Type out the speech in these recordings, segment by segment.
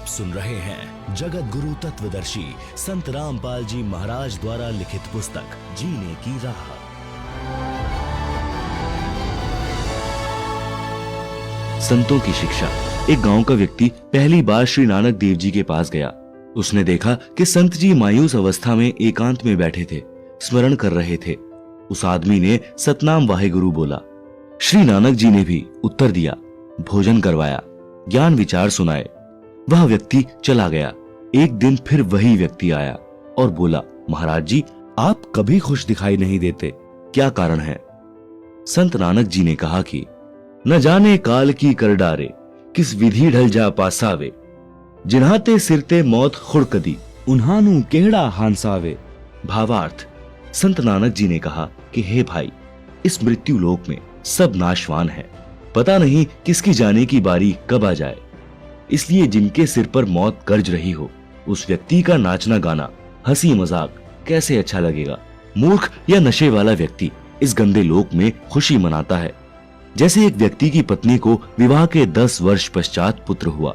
सुन रहे हैं जगत गुरु तत्वदर्शी संत रामपाल जी महाराज द्वारा लिखित पुस्तक जीने की राह। संतों की शिक्षा। एक गांव का व्यक्ति पहली बार श्री नानक देव जी के पास गया। उसने देखा कि संत जी मायूस अवस्था में एकांत में बैठे थे, स्मरण कर रहे थे। उस आदमी ने सतनाम वाहेगुरु बोला। श्री नानक जी ने भी उत्तर दिया, भोजन करवाया, ज्ञान विचार सुनाए। वह व्यक्ति चला गया। एक दिन फिर वही व्यक्ति आया और बोला, महाराज जी आप कभी खुश दिखाई नहीं देते, क्या कारण है? संत नानक जी ने कहा कि न जाने काल की कर डारे, किस विधि ढल जा पासावे, जिन्हाते सिरते मौत खुड़कदी, उन्हानु केहड़ा हांसावे। भावार्थ, संत नानक जी ने कहा कि हे भाई, इस मृत्यु लोक में सब नाशवान है, पता नहीं किसकी जाने की बारी कब आ जाए। इसलिए जिनके सिर पर मौत गरज रही हो, उस व्यक्ति का नाचना गाना, हंसी मजाक कैसे अच्छा लगेगा। मूर्ख या नशे वाला व्यक्ति इस गंदे लोक में खुशी मनाता है। जैसे एक व्यक्ति की पत्नी को विवाह के 10 वर्ष पश्चात पुत्र हुआ,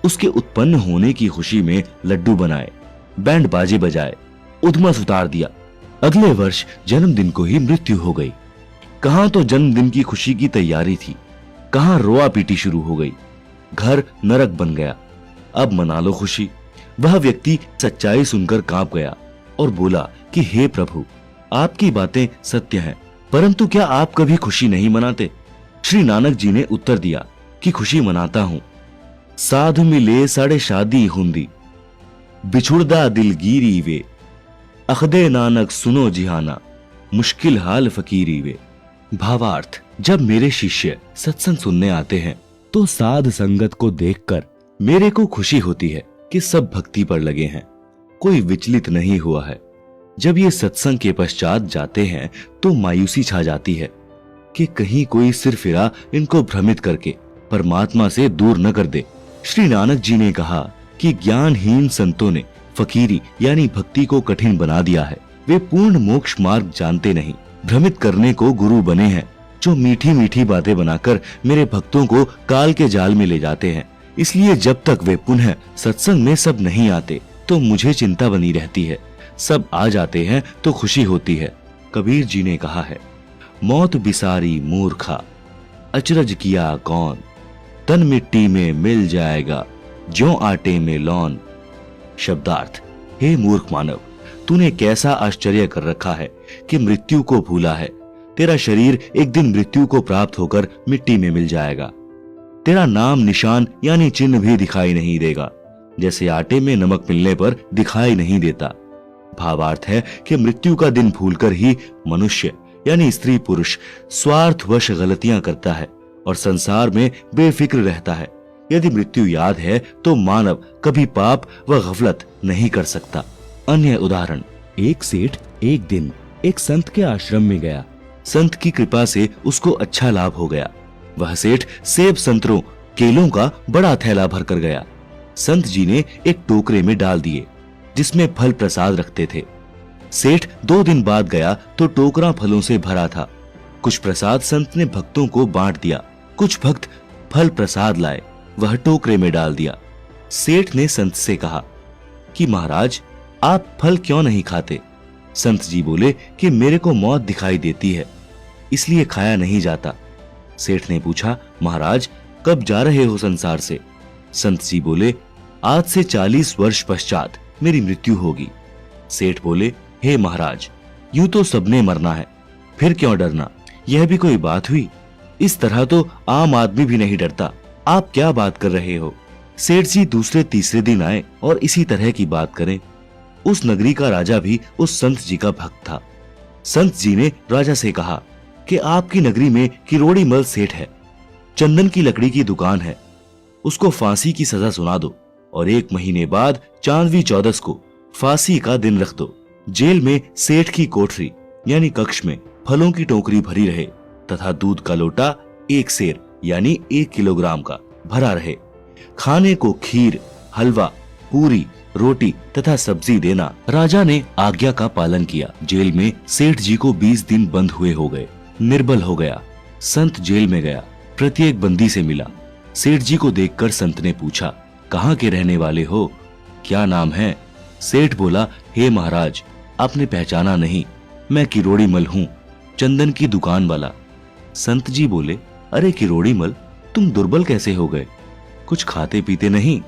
उसके उत्पन्न होने की खुशी में लड्डू बनाए, बैंड बाजे बजाए, उधमस उतार दिया। अगले वर्ष जन्मदिन को ही मृत्यु हो गई। कहां तो जन्मदिन की खुशी की तैयारी थी, कहां रोआ पीटी शुरू हो गई। घर नरक बन गया। अब मना लो खुशी। वह व्यक्ति सच्चाई सुनकर कांप गया और बोला कि हे प्रभु, आपकी बातें सत्य हैं, परंतु क्या आप कभी खुशी नहीं मनाते? श्री नानक जी ने उत्तर दिया कि खुशी मनाता हूं। साध मिले साढ़े शादी हुंदी, बिछुड़दा दिलगीरी वे, अखदे नानक सुनो जिहाना, मुश्किल हाल फकीरी वे। भावार्थ, जब मेरे शिष्य सत्संग सुनने आते हैं तो साध संगत को देखकर मेरे को खुशी होती है कि सब भक्ति पर लगे हैं, कोई विचलित नहीं हुआ है। जब ये सत्संग के पश्चात जाते हैं तो मायूसी छा जाती है कि कहीं कोई सिर फिरा इनको भ्रमित करके परमात्मा से दूर न कर दे। श्री नानक जी ने कहा कि ज्ञानहीन संतों ने फकीरी यानी भक्ति को कठिन बना दिया है। वे पूर्ण मोक्ष मार्ग जानते नहीं, भ्रमित करने को गुरु बने हैं, जो मीठी मीठी बातें बनाकर मेरे भक्तों को काल के जाल में ले जाते हैं। इसलिए जब तक वे पुनः सत्संग में सब नहीं आते तो मुझे चिंता बनी रहती है। सब आ जाते हैं तो खुशी होती है। कबीर जी ने कहा है, मौत बिसारी मूर्खा, अचरज किया कौन, तन मिट्टी में मिल जाएगा, ज्यों आटे में लौन। शब्दार्थ, हे मूर्ख मानव, तूने कैसा आश्चर्य कर रखा है कि मृत्यु को भूला है। तेरा शरीर एक दिन मृत्यु को प्राप्त होकर मिट्टी में मिल जाएगा। तेरा नाम निशान यानी चिन्ह भी दिखाई नहीं देगा, जैसे आटे में नमक मिलने पर दिखाई नहीं देता। भावार्थ है कि मृत्यु का दिन भूलकर ही मनुष्य यानी स्त्री पुरुष स्वार्थवश गलतियां करता है और संसार में बेफिक्र रहता है। यदि मृत्यु याद है तो मानव कभी पाप व गफलत नहीं कर सकता। अन्य उदाहरण, एक सेठ एक दिन एक संत के आश्रम में गया। संत की कृपा से उसको अच्छा लाभ हो गया। वह सेठ सेब संतरों केलों का बड़ा थैला भर कर गया। संत जी ने एक टोकरे में डाल दिए जिसमें फल प्रसाद रखते थे। सेठ 2 दिन बाद गया तो टोकरा फलों से भरा था। कुछ प्रसाद संत ने भक्तों को बांट दिया। कुछ भक्त फल प्रसाद लाए, वह टोकरे में डाल दिया। सेठ ने संत से कहा कि महाराज आप फल क्यों नहीं खाते? संत जी बोले कि मेरे को मौत दिखाई देती है, इसलिए खाया नहीं जाता। सेठ ने पूछा, महाराज कब जा रहे हो संसार से? संत जी बोले, आज से 40 वर्ष पश्चात मेरी मृत्यु होगी। सेठ बोले, हे महाराज, यूं तो सबने मरना है, फिर क्यों डरना? यह भी कोई बात हुई? इस तरह तो आम आदमी भी नहीं डरता, आप क्या बात कर रहे हो? सेठ जी दूसरे तीसरे दिन आए और इसी तरह की बात करें। उस नगरी का राजा भी उस संत जी का भक्त था। संत जी ने राजा से कहा कि आपकी नगरी में किरोड़ी मल सेठ है, चंदन की लकड़ी की दुकान है, उसको फांसी की सजा सुना दो और 1 महीने बाद चांदवी 14 को फांसी का दिन रख दो। जेल में सेठ की कोठरी यानी कक्ष में फलों की टोकरी भरी रहे तथा दूध का लोटा 1 सेर यानी 1 किलोग्राम का भरा रहे। खाने को खीर, हलवा, पूरी, रोटी तथा सब्जी देना। राजा ने आज्ञा का पालन किया। जेल में सेठ जी को 20 दिन बंद हुए हो गए। निर्बल हो गया। संत जेल में गया, प्रत्येक बंदी से मिला। सेठ जी को देखकर संत ने पूछा, कहाँ के रहने वाले हो? क्या नाम है? सेठ बोला, हे महाराज, आपने पहचाना नहीं, मैं किरोड़ी मल हूँ, चंदन की दुकान वाला। संत जी बोले, अरे किरोड़ी मल, तुम दुर्बल कैसे हो गए? कुछ खाते पीते नहीं?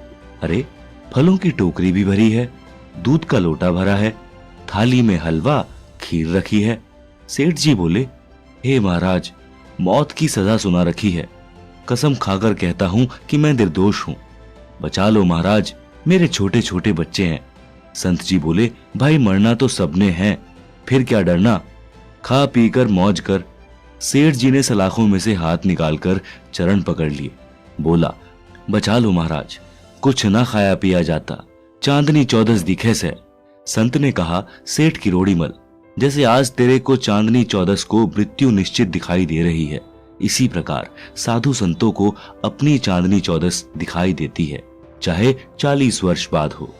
अरे फलों की टोकरी भी भरी है, दूध का लोटा भरा है, थाली में हलवा खीर रखी है। सेठ जी बोले, हे महाराज, मौत की सजा सुना रखी है, कसम खाकर कहता हूं कि मैं निर्दोष हूं, बचा लो महाराज, मेरे छोटे छोटे बच्चे हैं। संत जी बोले, भाई मरना तो सबने है, फिर क्या डरना, खा पी कर मौज कर। सेठ जी ने सलाखों में से हाथ निकालकर चरण पकड़ लिए, बोला, बचा लो महाराज, कुछ ना खाया पिया जाता, चांदनी चौदस दिखे से। संत ने कहा, सेठ किरोड़ीमल, जैसे आज तेरे को चांदनी चौदस को मृत्यु निश्चित दिखाई दे रही है, इसी प्रकार साधु संतों को अपनी चांदनी चौदस दिखाई देती है, चाहे 40 वर्ष बाद हो।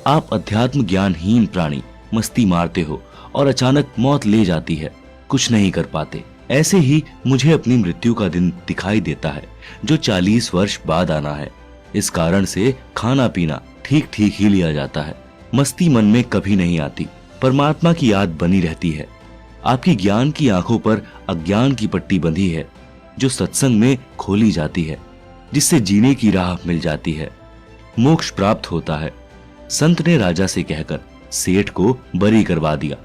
आप अध्यात्म ज्ञानहीन प्राणी मस्ती मारते हो और अचानक मौत ले जाती है, कुछ नहीं कर पाते। ऐसे ही मुझे अपनी मृत्यु का दिन दिखाई देता है, जो 40 वर्ष बाद आना है। इस कारण से खाना पीना ठीक ठीक ही लिया जाता है, मस्ती मन में कभी नहीं आती, परमात्मा की याद बनी रहती है। आपकी ज्ञान की आंखों पर अज्ञान की पट्टी बंधी है, जो सत्संग में खोली जाती है, जिससे जीने की राह मिल जाती है, मोक्ष प्राप्त होता है। संत ने राजा से कहकर सेठ को बरी करवा दिया।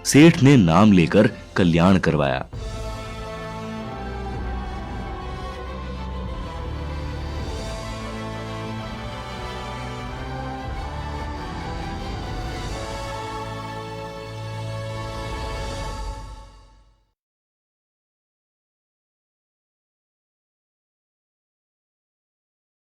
सेठ ने नाम लेकर कल्याण करवाया।